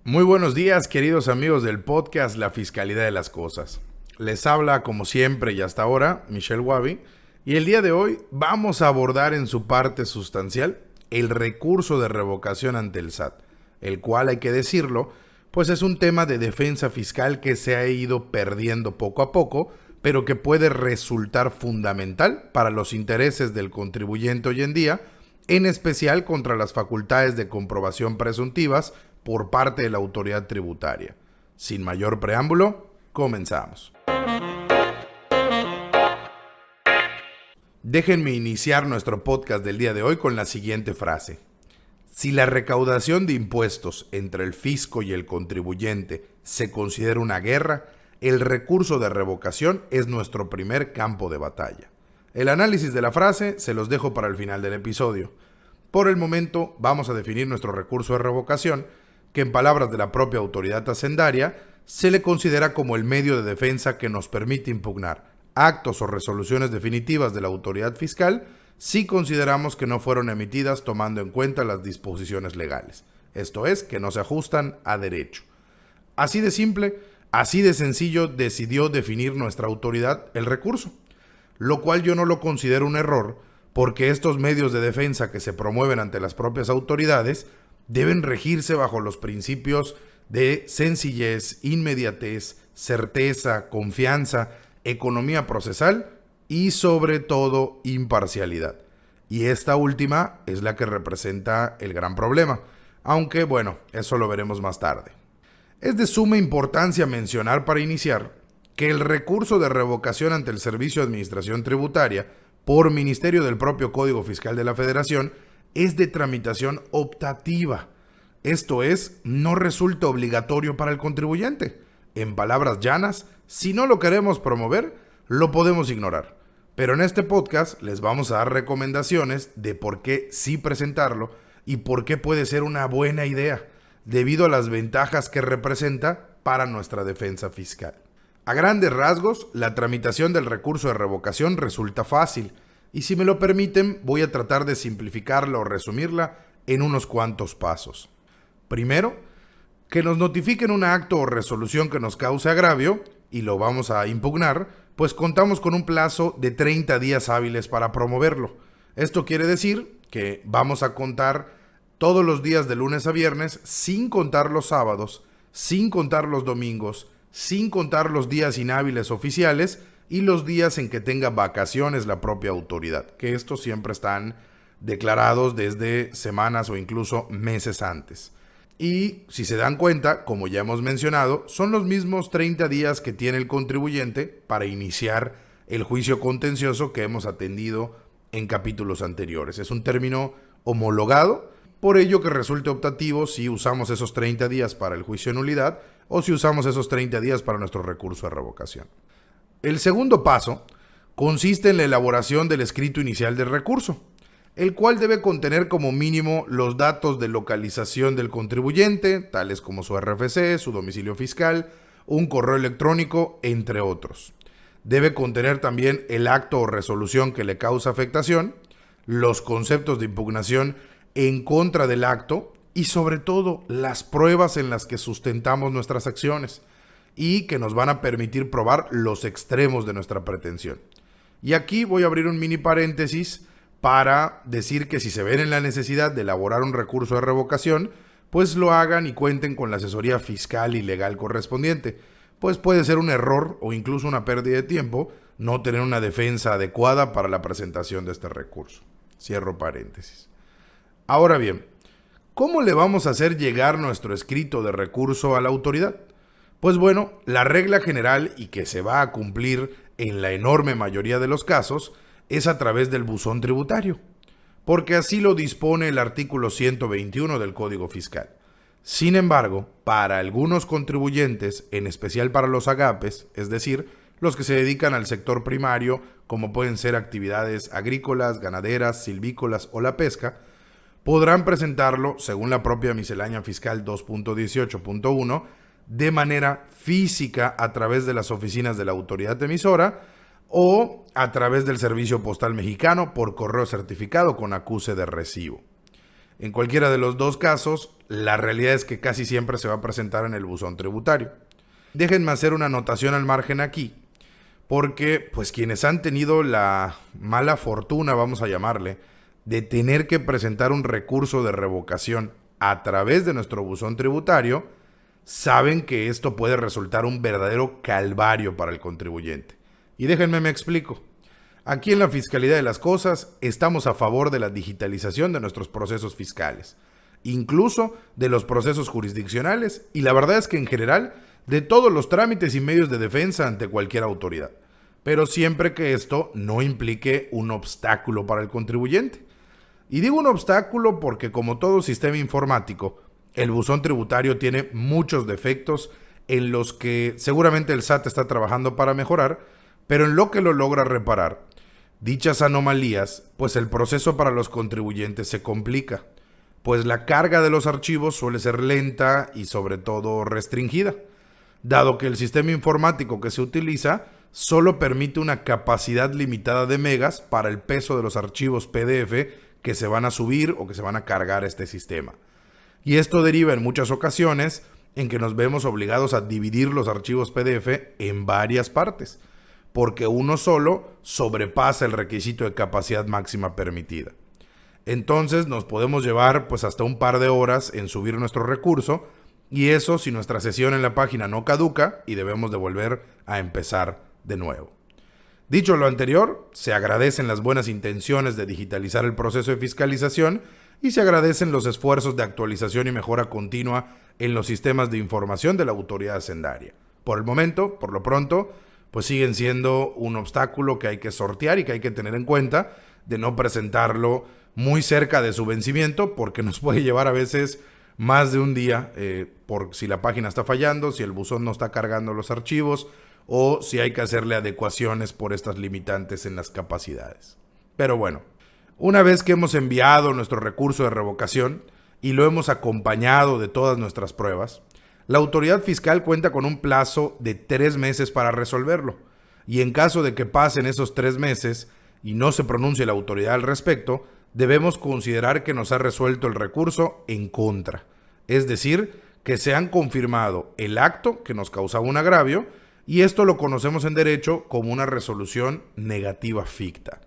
Muy buenos días, queridos amigos del podcast La Fiscalidad de las Cosas. Les habla, como siempre y hasta ahora, Michelle Wabi, y el día de hoy vamos a abordar en su parte sustancial el recurso de revocación ante el SAT, el cual, hay que decirlo, pues es un tema de defensa fiscal que se ha ido perdiendo poco a poco, pero que puede resultar fundamental para los intereses del contribuyente hoy en día, en especial contra las facultades de comprobación presuntivas por parte de la autoridad tributaria. Sin mayor preámbulo, comenzamos. Déjenme iniciar nuestro podcast del día de hoy con la siguiente frase. Si la recaudación de impuestos entre el fisco y el contribuyente se considera una guerra, el recurso de revocación es nuestro primer campo de batalla. El análisis de la frase se los dejo para el final del episodio. Por el momento, vamos a definir nuestro recurso de revocación, que en palabras de la propia autoridad hacendaria, se le considera como el medio de defensa que nos permite impugnar actos o resoluciones definitivas de la autoridad fiscal si consideramos que no fueron emitidas tomando en cuenta las disposiciones legales, esto es, que no se ajustan a derecho. Así de simple, así de sencillo decidió definir nuestra autoridad el recurso, lo cual yo no lo considero un error, porque estos medios de defensa que se promueven ante las propias autoridades deben regirse bajo los principios de sencillez, inmediatez, certeza, confianza, economía procesal y sobre todo imparcialidad. Y esta última es la que representa el gran problema, aunque bueno, eso lo veremos más tarde. Es de suma importancia mencionar para iniciar que el recurso de revocación ante el Servicio de Administración Tributaria por ministerio del propio Código Fiscal de la Federación es de tramitación optativa. Esto es, no resulta obligatorio para el contribuyente. En palabras llanas, si no lo queremos promover, lo podemos ignorar. Pero en este podcast les vamos a dar recomendaciones de por qué sí presentarlo y por qué puede ser una buena idea, debido a las ventajas que representa para nuestra defensa fiscal. A grandes rasgos, la tramitación del recurso de revocación resulta fácil, y si me lo permiten, voy a tratar de simplificarla o resumirla en unos cuantos pasos. Primero, que nos notifiquen un acto o resolución que nos cause agravio, y lo vamos a impugnar, pues contamos con un plazo de 30 días hábiles para promoverlo. Esto quiere decir que vamos a contar todos los días de lunes a viernes, sin contar los sábados, sin contar los domingos, sin contar los días inhábiles oficiales y los días en que tenga vacaciones la propia autoridad, que estos siempre están declarados desde semanas o incluso meses antes. Y si se dan cuenta, como ya hemos mencionado, son los mismos 30 días que tiene el contribuyente para iniciar el juicio contencioso que hemos atendido en capítulos anteriores. Es un término homologado, por ello que resulte optativo si usamos esos 30 días para el juicio de nulidad o si usamos esos 30 días para nuestro recurso de revocación. El segundo paso consiste en la elaboración del escrito inicial del recurso, el cual debe contener como mínimo los datos de localización del contribuyente, tales como su RFC, su domicilio fiscal, un correo electrónico, entre otros. Debe contener también el acto o resolución que le causa afectación, los conceptos de impugnación en contra del acto y sobre todo las pruebas en las que sustentamos nuestras acciones y que nos van a permitir probar los extremos de nuestra pretensión. Y aquí voy a abrir un mini paréntesis para decir que si se ven en la necesidad de elaborar un recurso de revocación, pues lo hagan y cuenten con la asesoría fiscal y legal correspondiente, pues puede ser un error o incluso una pérdida de tiempo no tener una defensa adecuada para la presentación de este recurso. Cierro paréntesis. Ahora bien, ¿cómo le vamos a hacer llegar nuestro escrito de recurso a la autoridad? Pues bueno, la regla general y que se va a cumplir en la enorme mayoría de los casos es a través del buzón tributario, porque así lo dispone el artículo 121 del Código Fiscal. Sin embargo, para algunos contribuyentes, en especial para los agapes, es decir, los que se dedican al sector primario, como pueden ser actividades agrícolas, ganaderas, silvícolas o la pesca, podrán presentarlo, según la propia miscelánea fiscal 2.18.1, de manera física a través de las oficinas de la autoridad emisora o a través del Servicio Postal Mexicano por correo certificado con acuse de recibo. En cualquiera de los dos casos, la realidad es que casi siempre se va a presentar en el buzón tributario. Déjenme hacer una anotación al margen aquí, porque pues quienes han tenido la mala fortuna, vamos a llamarle, de tener que presentar un recurso de revocación a través de nuestro buzón tributario, saben que esto puede resultar un verdadero calvario para el contribuyente. Y déjenme me explico. Aquí en la Fiscalidad de las Cosas estamos a favor de la digitalización de nuestros procesos fiscales, incluso de los procesos jurisdiccionales y la verdad es que en general de todos los trámites y medios de defensa ante cualquier autoridad, pero siempre que esto no implique un obstáculo para el contribuyente. Y digo un obstáculo porque como todo sistema informático, el buzón tributario tiene muchos defectos en los que seguramente el SAT está trabajando para mejorar, pero en lo que lo logra reparar dichas anomalías, pues el proceso para los contribuyentes se complica, pues la carga de los archivos suele ser lenta y sobre todo restringida, dado que el sistema informático que se utiliza solo permite una capacidad limitada de megas para el peso de los archivos PDF que se van a subir o que se van a cargar a este sistema. Y esto deriva en muchas ocasiones en que nos vemos obligados a dividir los archivos PDF en varias partes, porque uno solo sobrepasa el requisito de capacidad máxima permitida. Entonces nos podemos llevar pues hasta un par de horas en subir nuestro recurso, y eso si nuestra sesión en la página no caduca y debemos de volver a empezar de nuevo. Dicho lo anterior, se agradecen las buenas intenciones de digitalizar el proceso de fiscalización y se agradecen los esfuerzos de actualización y mejora continua en los sistemas de información de la autoridad hacendaria. Por el momento, por lo pronto, pues siguen siendo un obstáculo que hay que sortear y que hay que tener en cuenta de no presentarlo muy cerca de su vencimiento, porque nos puede llevar a veces más de un día por si la página está fallando, si el buzón no está cargando los archivos o si hay que hacerle adecuaciones por estas limitantes en las capacidades. Pero bueno, una vez que hemos enviado nuestro recurso de revocación y lo hemos acompañado de todas nuestras pruebas, la autoridad fiscal cuenta con un plazo de 3 meses para resolverlo, y en caso de que pasen esos 3 meses y no se pronuncie la autoridad al respecto, debemos considerar que nos ha resuelto el recurso en contra, es decir, que se han confirmado el acto que nos causaba un agravio, y esto lo conocemos en derecho como una resolución negativa ficta,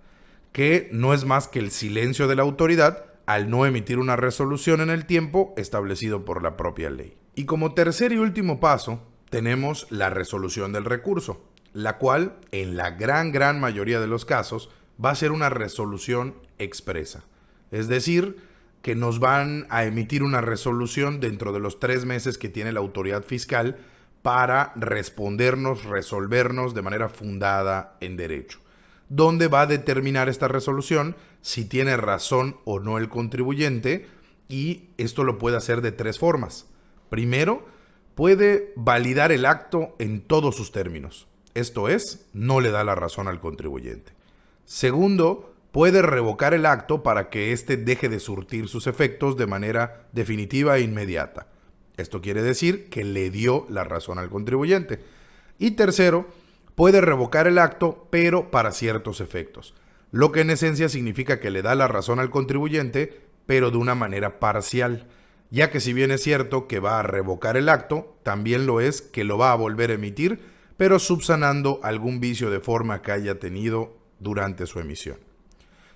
que no es más que el silencio de la autoridad al no emitir una resolución en el tiempo establecido por la propia ley. Y como tercer y último paso, tenemos la resolución del recurso, la cual, en la gran mayoría de los casos, va a ser una resolución expresa. Es decir, que nos van a emitir una resolución dentro de los 3 meses que tiene la autoridad fiscal para respondernos, resolvernos de manera fundada en derecho, donde va a determinar esta resolución si tiene razón o no el contribuyente, y esto lo puede hacer de 3 formas. Primero, puede validar el acto en todos sus términos, esto es, no le da la razón al contribuyente. Segundo, puede revocar el acto para que éste deje de surtir sus efectos de manera definitiva e inmediata. Esto quiere decir que le dio la razón al contribuyente. Y tercero, puede revocar el acto, pero para ciertos efectos, lo que en esencia significa que le da la razón al contribuyente, pero de una manera parcial, ya que si bien es cierto que va a revocar el acto, también lo es que lo va a volver a emitir, pero subsanando algún vicio de forma que haya tenido durante su emisión.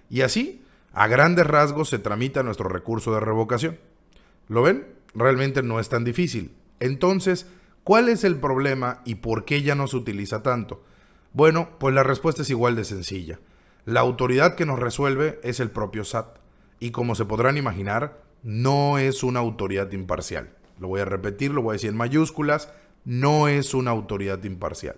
Y así, a grandes rasgos, se tramita nuestro recurso de revocación. ¿Lo ven? Realmente no es tan difícil. Entonces, ¿cuál es el problema y por qué ya no se utiliza tanto? Bueno, pues la respuesta es igual de sencilla. La autoridad que nos resuelve es el propio SAT. Y como se podrán imaginar, no es una autoridad imparcial. Lo voy a repetir, lo voy a decir en mayúsculas, no es una autoridad imparcial.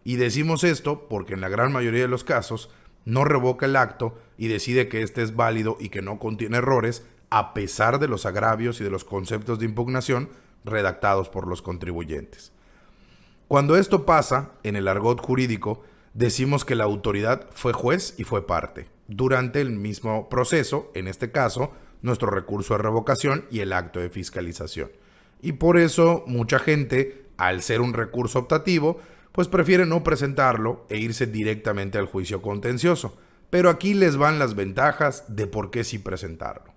Y decimos esto porque en la gran mayoría de los casos no revoca el acto y decide que este es válido y que no contiene errores, a pesar de los agravios y de los conceptos de impugnación redactados por los contribuyentes. Cuando esto pasa, en el argot jurídico, decimos que la autoridad fue juez y fue parte, durante el mismo proceso, en este caso, nuestro recurso de revocación y el acto de fiscalización. Y por eso mucha gente, al ser un recurso optativo, pues prefiere no presentarlo e irse directamente al juicio contencioso. Pero aquí les van las ventajas de por qué sí presentarlo.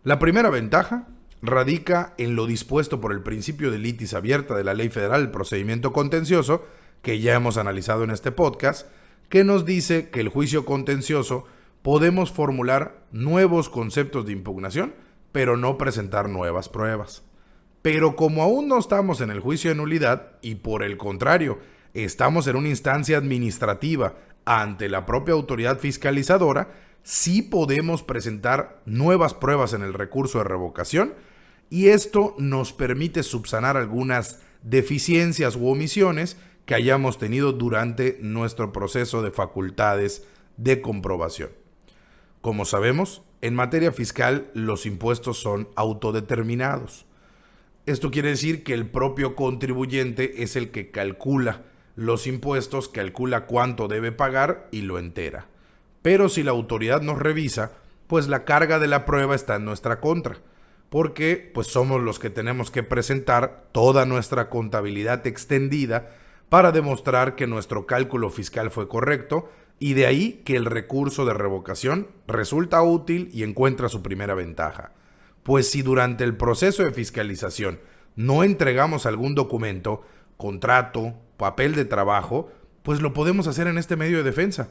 La primera ventaja radica en lo dispuesto por el principio de litis abierta de la Ley Federal del Procedimiento Contencioso, que ya hemos analizado en este podcast, que nos dice que el juicio contencioso podemos formular nuevos conceptos de impugnación, pero no presentar nuevas pruebas. Pero como aún no estamos en el juicio de nulidad y por el contrario, estamos en una instancia administrativa ante la propia autoridad fiscalizadora, sí podemos presentar nuevas pruebas en el recurso de revocación y esto nos permite subsanar algunas deficiencias u omisiones que hayamos tenido durante nuestro proceso de facultades de comprobación. Como sabemos, en materia fiscal los impuestos son autodeterminados. Esto quiere decir que el propio contribuyente es el que calcula los impuestos, calcula cuánto debe pagar y lo entera. Pero si la autoridad nos revisa, pues la carga de la prueba está en nuestra contra, porque pues somos los que tenemos que presentar toda nuestra contabilidad extendida para demostrar que nuestro cálculo fiscal fue correcto y de ahí que el recurso de revocación resulta útil y encuentra su primera ventaja. Pues si durante el proceso de fiscalización no entregamos algún documento, contrato, papel de trabajo, pues lo podemos hacer en este medio de defensa.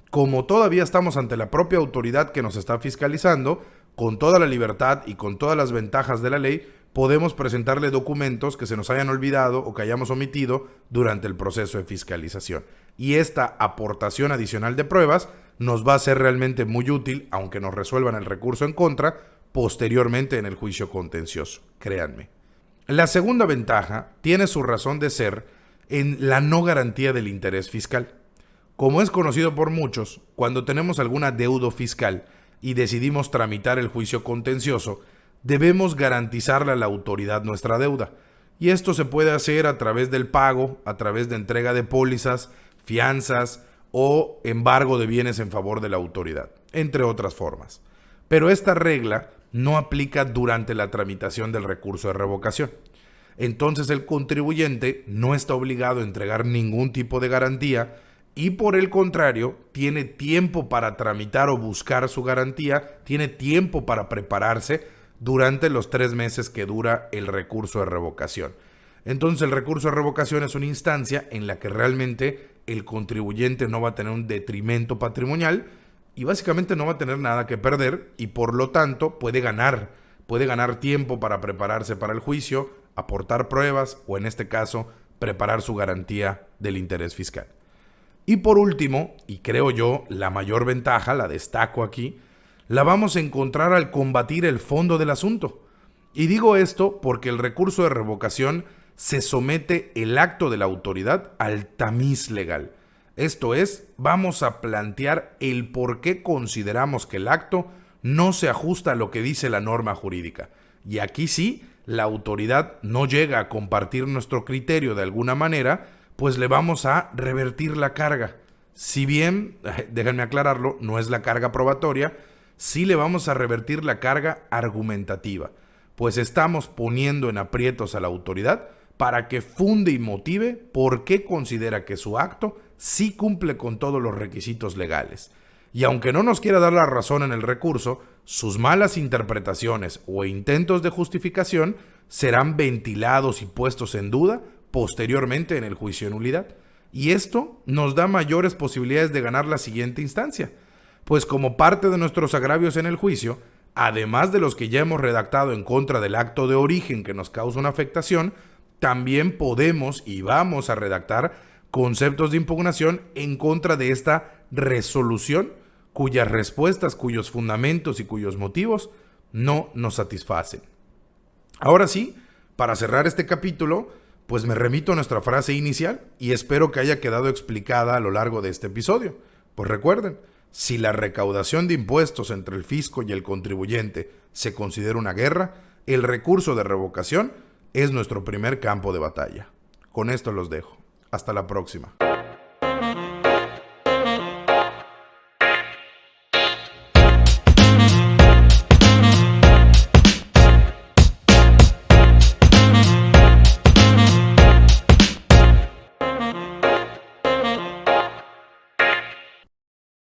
Como todavía estamos ante la propia autoridad que nos está fiscalizando, con toda la libertad y con todas las ventajas de la ley, podemos presentarle documentos que se nos hayan olvidado o que hayamos omitido durante el proceso de fiscalización. Y esta aportación adicional de pruebas nos va a ser realmente muy útil, aunque nos resuelvan el recurso en contra, posteriormente en el juicio contencioso, créanme. La segunda ventaja tiene su razón de ser en la no garantía del interés fiscal. Como es conocido por muchos, cuando tenemos alguna deuda fiscal y decidimos tramitar el juicio contencioso, debemos garantizarle a la autoridad nuestra deuda. Y esto se puede hacer a través del pago, a través de entrega de pólizas, fianzas o embargo de bienes en favor de la autoridad, entre otras formas. Pero esta regla no aplica durante la tramitación del recurso de revocación. Entonces el contribuyente no está obligado a entregar ningún tipo de garantía y por el contrario tiene tiempo para tramitar o buscar su garantía, tiene tiempo para prepararse durante los 3 meses que dura el recurso de revocación. Entonces el recurso de revocación es una instancia en la que realmente el contribuyente no va a tener un detrimento patrimonial y básicamente no va a tener nada que perder y por lo tanto puede ganar tiempo para prepararse para el juicio, aportar pruebas o en este caso preparar su garantía del interés fiscal. Y por último, y creo yo la mayor ventaja, la destaco aquí, la vamos a encontrar al combatir el fondo del asunto. Y digo esto porque el recurso de revocación se somete el acto de la autoridad al tamiz legal. Esto es, vamos a plantear el por qué consideramos que el acto no se ajusta a lo que dice la norma jurídica. Y aquí sí, la autoridad no llega a compartir nuestro criterio de alguna manera, pues le vamos a revertir la carga. Si bien, déjenme aclararlo, no es la carga probatoria, sí le vamos a revertir la carga argumentativa, pues estamos poniendo en aprietos a la autoridad para que funde y motive por qué considera que su acto sí cumple con todos los requisitos legales. Y aunque no nos quiera dar la razón en el recurso, sus malas interpretaciones o intentos de justificación serán ventilados y puestos en duda posteriormente en el juicio de nulidad. Y esto nos da mayores posibilidades de ganar la siguiente instancia, pues como parte de nuestros agravios en el juicio, además de los que ya hemos redactado en contra del acto de origen que nos causa una afectación, también podemos y vamos a redactar conceptos de impugnación en contra de esta resolución cuyas respuestas, cuyos fundamentos y cuyos motivos no nos satisfacen. Ahora sí, para cerrar este capítulo, pues me remito a nuestra frase inicial y espero que haya quedado explicada a lo largo de este episodio. Pues recuerden, si la recaudación de impuestos entre el fisco y el contribuyente se considera una guerra, el recurso de revocación es nuestro primer campo de batalla. Con esto los dejo. Hasta la próxima.